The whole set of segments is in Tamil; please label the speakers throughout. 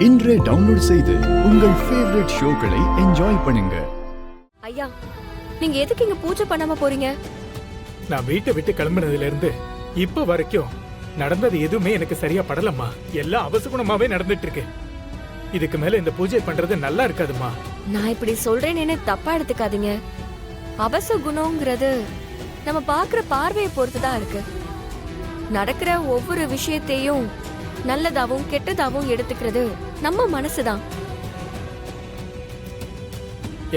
Speaker 1: இன்றே டவுன்லோட் செய்து உங்கள் ஃபேவரட் ஷோக்களை என்ஜாய் பண்ணுங்க.
Speaker 2: ஐயா, நீங்க எதுக்கு இங்க பூஜை பண்ணாம போறீங்க?
Speaker 3: நான் வீட்டை விட்டு கிளம்புனதுல இருந்து இப்ப வரைக்கும் நடந்தது எதுவுமே எனக்கு சரியா படலம்மா. எல்லாம் அவசகுணமாவே நடந்துட்டு இருக்கு. இதுக்கு மேல இந்த பூஜை பண்றது நல்லா இருக்காதுமா.
Speaker 2: நான் இப்படி சொல்றேன்னு தப்பா எடுத்துக்காதீங்க. அபசகுணங்கிறது நம்ம பாக்குற பார்வையை பொறுத்துதான் இருக்கு. நடக்கிற ஒவ்வொரு விஷயத்தையும் நல்லதாவும் கெட்டதாவும் எடுத்துக்கிறது நம்ம மனசுதான்.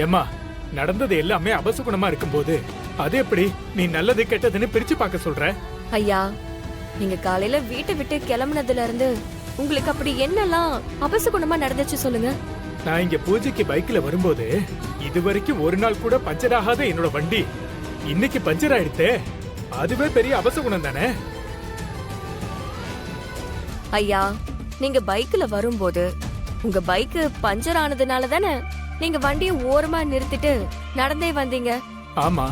Speaker 3: ஏமா, நடந்தது எல்லாமே அபசகுணமா இருக்கும்போது அது எப்படி நீ நல்லது கெட்டதுன்னு பிரிச்சு பார்க்க சொல்ற?
Speaker 2: ஐயா, நீங்க காலையில வீட்டை விட்டு கிளம்புனதுல இருந்து உங்களுக்கு அப்படி என்னெல்லாம் அபசகுணமா நடந்துச்சு சொல்லுங்க.
Speaker 3: நான் இங்க பூஜைக்கு பைக்ல வரும்போது இது வரைக்கும் ஒரு நாள் கூட பஞ்சர் ஆகாத என்னோட வண்டி இன்னைக்கு பஞ்சர் ஆயிடுத்தே. அதுவே பெரிய அபசகுணம் தானே.
Speaker 2: ஐயா, நீங்க பைக்ல வரும்போது உங்க பைக் பஞ்சர் ஆனதுனால தானே நீங்க வண்டியை ஓரமா நிறுத்திட்டு நடந்தே வந்தீங்க.
Speaker 3: ஆமா.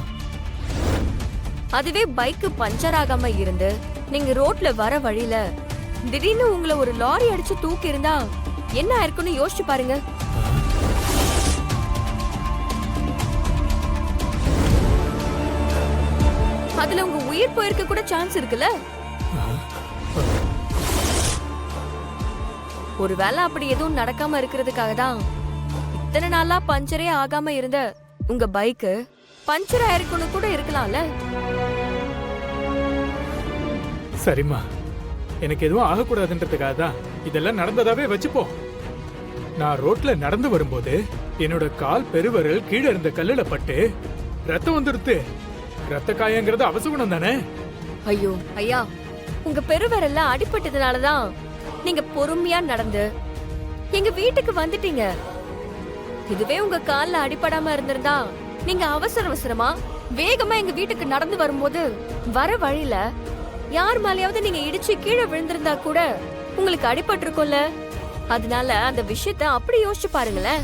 Speaker 2: அதுவே பைக் பஞ்சர் ஆகாம இருந்து நீங்க ரோட்ல வர வழியில திடீர்னு உங்களை ஒரு லாரி அடிச்சு தூக்கி இருந்தா என்ன ஆயிருக்குன்னு யோசிச்சு பாருங்க. அதுல உங்க உயிர் போயிருக்க கூட சான்ஸ் இருக்குல்ல. ஒருவேளை அப்படி எதுவும் நடக்காம இருக்கிறதுக்காக தான் இத்தனை நாளா பஞ்சரே ஆகாம இருந்த உங்க பைக்கு பஞ்சர் ஆயிருக்குன்னு கூட இருக்கலாம்ல.
Speaker 3: சரிம்மா, எனக்கு எதுவும் ஆகக்கூடாதுன்றதுக்காக தான் இதெல்லாம் நடந்ததாவே வச்சுப்போ. நான் ரோட்ல நடந்து வரும்போது என்னோட கால் பெருவரல் கீழே இருந்த கல்லுல பட்டு ரத்தம் வந்துடுத்து. ரத்த காயங்கிறது அவசகுணம் தானே.
Speaker 2: ஐயோ ஐயா, உங்க பெருவரல்ல அடிபட்டதுனாலதான் நீங்க பொறுமையா நடந்து எங்க வீட்டுக்கு வந்துட்டீங்க. இதுவே உங்க கால்ல அடிபடாம இருந்திருந்தா நீங்க அவசர அவசரமா வேகமா எங்க வீட்டுக்கு நடந்து வரும்போது வர வழியில யார் மேலேயாவது நீங்க இடிச்சு கீழே விழுந்திருந்தா கூட உங்களுக்கு அடிபட்டிருக்கும்ல. அதனால அந்த விஷயத்த அப்படி யோசிச்சு பாருங்களேன்.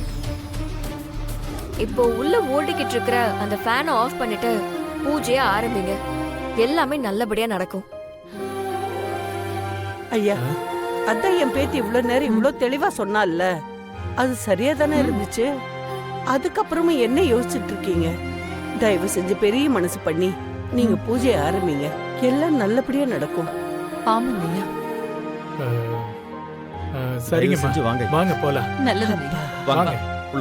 Speaker 2: இப்போ உள்ள ஓடிக்கிட்டு இருக்கிற அந்த ஃபேனை ஆஃப் பண்ணிட்டு பூஜைய ஆரம்பிங்க. எல்லாமே நல்லபடியா நடக்கும்.
Speaker 4: ஐயா, அதான் என் பேத்தி இவ்வளவு நேரம் இவ்வளவு தெளிவா சொன்னால, அது சரியா தானே இருந்துச்சு. அதுக்கப்புறமும் என்ன யோசிச்சுட்டு இருக்கீங்க? தயவு செஞ்சு பெரிய மனசு பண்ணி நீங்க பூஜையை ஆரம்பிங்க. எல்லாம் நல்லபடியா நடக்கும்.
Speaker 5: ஆமாங்கய்யா.
Speaker 3: சரிங்க, வாங்க வாங்க போலாம்.
Speaker 5: நல்லது.
Speaker 3: வாங்க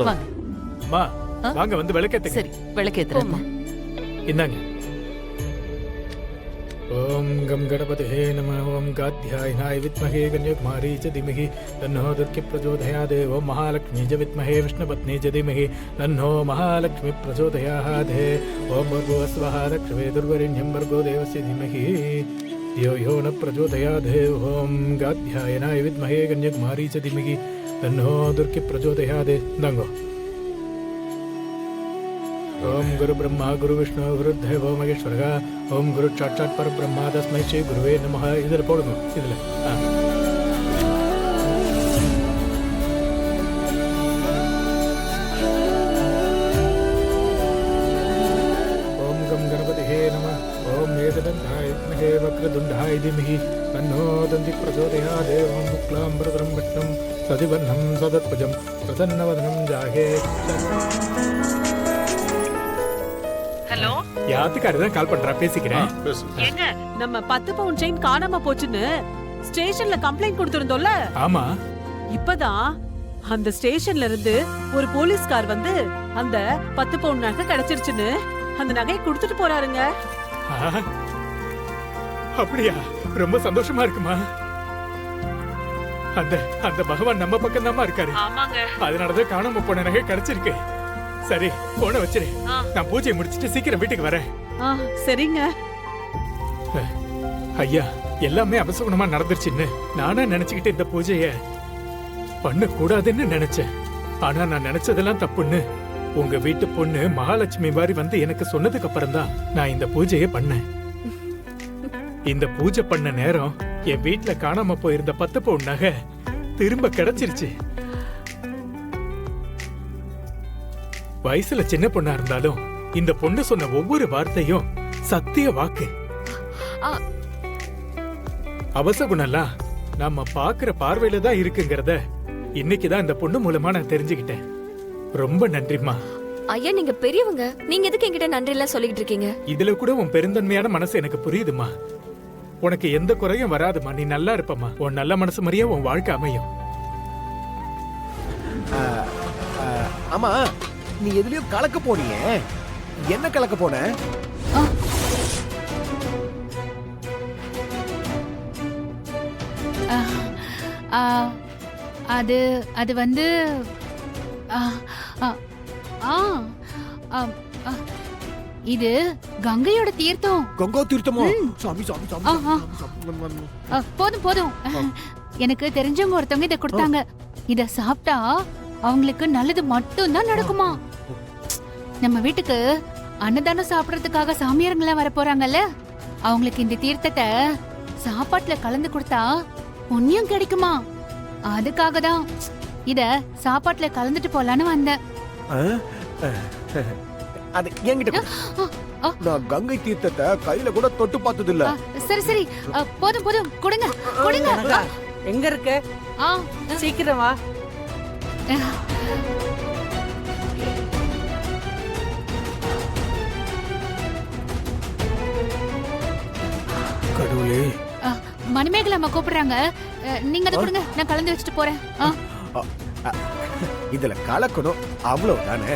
Speaker 5: வாங்க.
Speaker 3: அம்மா, வாங்க வந்து விளக்கேத்துங்க.
Speaker 5: சரி, விளக்கேத்துறேன்.
Speaker 3: இந்தாங்க. ஓம் கம் கணபதியே நமः. ஓம் காத்யாயனாய வித்மஹே கன்யகுமாரி ச தீமஹி தன்னோ துர்கி பிரச்சோதயாத். ஓம் மகாலக்ஷ்மீ ச வித்மஹே விஷ்ணுபத்னி ச தீமஹி தன்னோ மகாலக்ஷ்மி பிரச்சோதயாத். ஓம் भर्गो स्वः लक्ष्मी दुर्वरेण्यं भर्गो देवस्य धीमहि धियो यो न प्रचोदयात्. ஓம் காத்யாயனாய வித்மஹே கன்யகுமாரி ச தீமஹி தன்னோ துர்கி பிரச்சோதயாத். இந்தாங்கோ. ओम गुरु ब्रह्मा गुरु विष्णु गुरुदेवो महेश्वरः. ओम गुरु साक्षात् परब्रह्मा तस्मै श्री गुरुवे नमः. इधर போடுங்க. இதுல ओम गम गणपतिहे नमः. ओम एकदन्ताय विद्महे वक्रतुण्डाय धीमहि तन्नो दन्ति प्रचोदयात्. ओम शुक्लाम्बरधरं विष्णुं सदिवर्णं सदत्वजं प्रसन्नवदनं जाहे.
Speaker 4: ஹலோ,
Speaker 3: யாத்துக்காரி தான் கால் பண்றா, பேசிக்கிறேன்.
Speaker 4: ஏங்க, நம்ம 10 பவுன் செயின் காணாம போச்சுன்னு ஸ்டேஷன்ல கம்ப்ளைண்ட் கொடுத்திருந்தோம்ல.
Speaker 3: ஆமா.
Speaker 4: இப்பதான் அந்த ஸ்டேஷன்ல இருந்து ஒரு போலீஸ்கார் வந்து அந்த 10 பவுன் நகை கிடைச்சிருச்சுன்னு அந்த நகையை கொடுத்துட்டு போறாருங்க.
Speaker 3: அப்படியா? ரொம்ப சந்தோஷமா இருக்குமா? அந்த அந்த பகவான் நம்ம பக்கம் தான் இருக்காரு.
Speaker 4: ஆமாங்க.
Speaker 3: அதனாலதான் காணாம போன நகை கிடைச்சிருக்கு. சரி, போன வச்சிரு. நான் பூஜையை முடிச்சிட்டு சீக்கிரம் வீட்டுக்கு வரேன்.
Speaker 4: சரிங்க.
Speaker 3: ஐயா, எல்லாமே அபசகுணமா நடந்துருச்சுன்னு நானா நினைச்சுக்கிட்டு இந்த பூஜைய பண்ண கூடாதுன்னு நினைச்சேன். ஆனா நான் நினைச்சதெல்லாம் தப்புன்னு உங்க வீட்டு பொண்ணு மகாலட்சுமி மாதிரி வந்து எனக்கு சொன்னதுக்கு அப்புறம் தான் நான் இந்த பூஜையை பண்ணேன். இந்த பூஜை பண்ண நேரம் என் வீட்டுல காணாம போயிருந்த 10 பவுன் நகை திரும்ப கிடைச்சிருச்சு. வயசுல சின்ன பொண்ணா இருந்தாலும் இந்த பொண்ணு சொன்ன ஒவ்வொரு வார்த்தையும் சத்திய வாக்கு. அவசகுணம்லாம் நம்ம பாக்குற பார்வையில தான் இருக்குங்கிறத இன்னைக்கு தான் இந்த பொண்ணு மூலமா நான் தெரிஞ்சுக்கிட்டேன். ரொம்ப நன்றிம்மா.
Speaker 2: ஐயா நீங்க பெரியவங்க, நீங்க எதுக்கு என்கிட்ட நன்றி எல்லாம் சொல்லிட்டு இருக்கீங்க?
Speaker 3: இதுல கூட உன் பெருந்தன்மையான மனசு எனக்கு புரியுதுமா. உனக்கு எந்த குறையும் வராதுமா. நீ நல்லா இருப்பம்மா. உன் நல்ல மனசு மாதிரியே உன் வாழ்க்கை அமையும்.
Speaker 6: ஆமா, நீ எதுலயோ கலக்க போனியே, என்ன கலக்க போன?
Speaker 7: அது அது வந்து ஆ, ஆ, ஆ, ஆ, ஆ, இது கங்கையோட தீர்த்தம்.
Speaker 6: கங்கா தீர்த்தமா? சாமி சாமி சாமி
Speaker 7: ஆ, ஆ.
Speaker 6: சாமி.
Speaker 7: போதும் போதும். எனக்கு தெரிஞ்சவங்க ஒருத்தவங்க இத கொடுத்தாங்க. இத சாப்பிட்டா அவங்களுக்கு நல்லது மட்டும் தான் நடக்குமா. நம்ம வீட்டுக்கு அன்னதானம் சாப்பிடறதுக்காக சாமியாருங்கெல்லாம் வர போறாங்கல்ல, அவங்களுக்கு இந்த தீர்த்தத்தை சாப்பாட்டுல கலந்து கொடுத்தா புண்ணியம் கிடைக்குமா. அதுக்காக தான் இத சாப்பாட்டுல கலந்துட்டு போலான்னு வந்தேன்.
Speaker 6: அது என்கிட்ட கொடு. நான் கங்கை தீர்த்தத்தை கையில கூட தொட்டு பார்த்தது இல்ல.
Speaker 7: சரி சரி, போதும் போதும், கொடுங்க கொடுங்க.
Speaker 4: கனகா, எங்க இருக்க?
Speaker 7: ஆ,
Speaker 4: சீக்கிரம் வா.
Speaker 6: கடவுளே,
Speaker 7: மணிமேகலை அம்மா கூப்பிடுறாங்க. நீங்க அதை கொடுங்க, நான் கலந்து வச்சுட்டு போறேன்.
Speaker 6: இதுல கலக்கணும் அவ்வளவுதானே.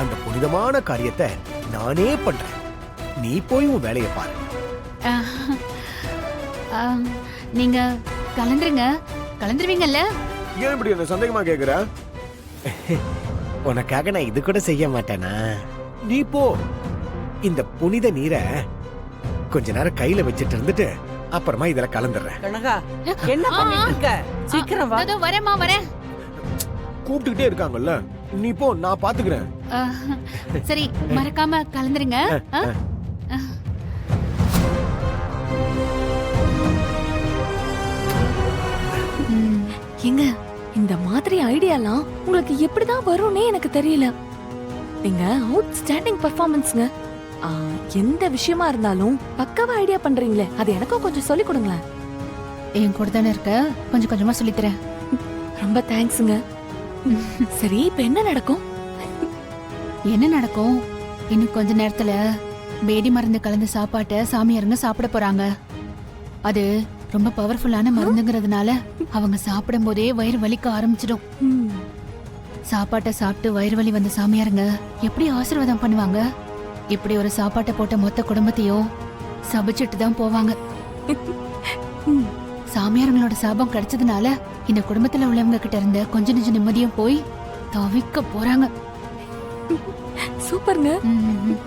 Speaker 6: அந்த புனிதமான காரியத்தை நானே பண்றேன். நீ போய் உன் வேலையை பாரு.
Speaker 7: நீங்க கலந்துருங்க, கலந்துருவீங்கல்ல?
Speaker 6: ஏன் இப்படி என்ன சந்தேகமா கேக்குற? உனக்காக நான் இது கூட செய்ய மாட்டேனா? நீ போ. இந்த புனித நீரை கொஞ்ச நேரம் கையில வச்சிட்டு இருந்துட்டு அப்புறமா இதுல கலந்துடுறேன்.
Speaker 4: கனகா, என்ன பண்ணிட்டு இருக்க? சீக்கிரம் வா.
Speaker 7: அதோ வரேம்மா, வரேன்.
Speaker 6: கூப்பிட்டுக்கிட்டே இருக்காங்கல்ல, நீ போ, நான் பாத்துக்கிறேன்.
Speaker 7: சரி, மறக்காம கலந்துருங்க.
Speaker 8: ஏங்க, இந்த மாதிரி ஐடியாலாம் உங்களுக்கு எப்படிதான் வரும்னே எனக்கு தெரியல. நீங்க அவுட்ஸ்டாண்டிங் பெர்ஃபார்மன்ஸ்ங்க. எந்த விஷயமா இருந்தாலும் பக்காவா ஐடியா பண்றீங்களே, அது எனக்கும் கொஞ்சம் சொல்லி கொடுங்களேன்.
Speaker 7: என் கூட தானே இருக்க, கொஞ்சம் கொஞ்சமா சொல்லித்தரேன்.
Speaker 8: ரொம்ப தேங்க்ஸுங்க. சரி, இப்ப என்ன நடக்கும்?
Speaker 7: என்ன நடக்கும்? இன்னும் கொஞ்ச நேரத்துல பேதி மருந்து கலந்த சாப்பாட்டை சாமியாருங்க சாப்பிட போறாங்க. அது ரொம்ப பவர்ஃபுல்லான மருந்துங்கிறதுனால அவங்க சாப்பிடும் போதே வயிறு வலிக்க ஆரம்பிச்சிடும். சாப்பாட்டை சாப்பிட்டு வயிறு வலி வந்த சாமியாருங்க எப்படி ஆசீர்வாதம் பண்ணுவாங்க? இப்படி ஒரு சாப்பாட்டை போட்ட மொத்த குடும்பத்தையும் சபிச்சிட்டு தான் போவாங்க. சாமியாருங்களோட சாபம் கிடைச்சதுனால இந்த குடும்பத்துல உள்ளவங்க கிட்ட இருந்த கொஞ்ச நெஞ்ச நிம்மதியும் போய் தவிக்க போறாங்க.
Speaker 8: சூப்பர்ங்க.
Speaker 7: ம், ம்.